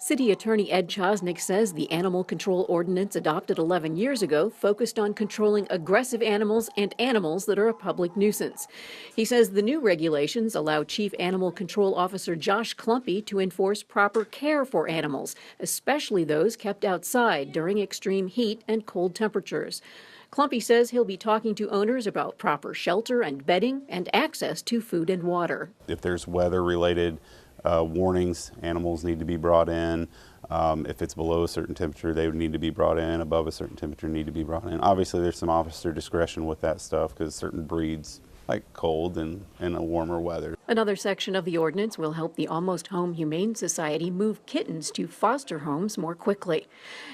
City Attorney Ed Chosnick says the animal control ordinance adopted 11 years ago focused on controlling aggressive animals and animals that are a public nuisance. He says the new regulations allow Chief Animal Control Officer Josh Clumpy to enforce proper care for animals, especially those kept outside during extreme heat and cold temperatures. Clumpy says he'll be talking to owners about proper shelter and bedding and access to food and water. If there's weather-related warnings, animals need to be brought in. If it's below a certain temperature, they would need to be brought in. Above a certain temperature, need to be brought in. Obviously, there's some officer discretion with that stuff because certain breeds like cold and a warmer weather. Another section of the ordinance will help the Almost Home Humane Society move kittens to foster homes more quickly.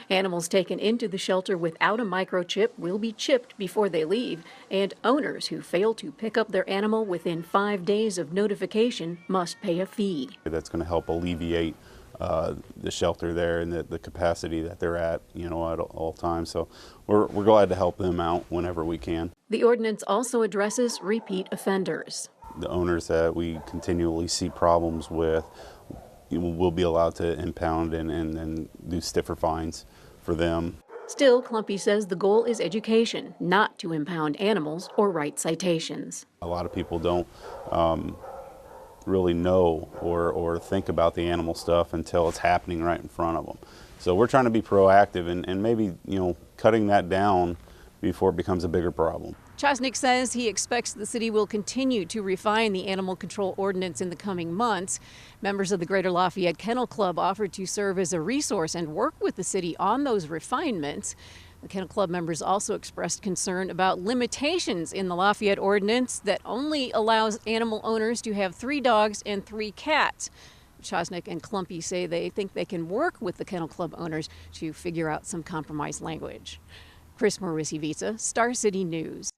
Animals taken into the shelter without a microchip will be chipped before they leave, and owners who fail to pick up their animal within 5 days of notification must pay a fee. That's going to help alleviate the shelter there and the capacity that they're at, at all times. So we're glad to help them out whenever we can. The ordinance also addresses repeat offenders. The owners that we continually see problems with will be allowed to impound and do stiffer fines for them. Still, Clumpy says the goal is education, not to impound animals or write citations. A lot of people don't really know or think about the animal stuff until it's happening right in front of them. So we're trying to be proactive and maybe, cutting that down before it becomes a bigger problem. Chosnick says he expects the city will continue to refine the animal control ordinance in the coming months. Members of the Greater Lafayette Kennel Club offered to serve as a resource and work with the city on those refinements. The Kennel Club members also expressed concern about limitations in the Lafayette ordinance that only allows animal owners to have 3 dogs and 3 cats. Chosnick and Clumpy say they think they can work with the Kennel Club owners to figure out some compromise language. Chris Morisi-Vica, Star City News.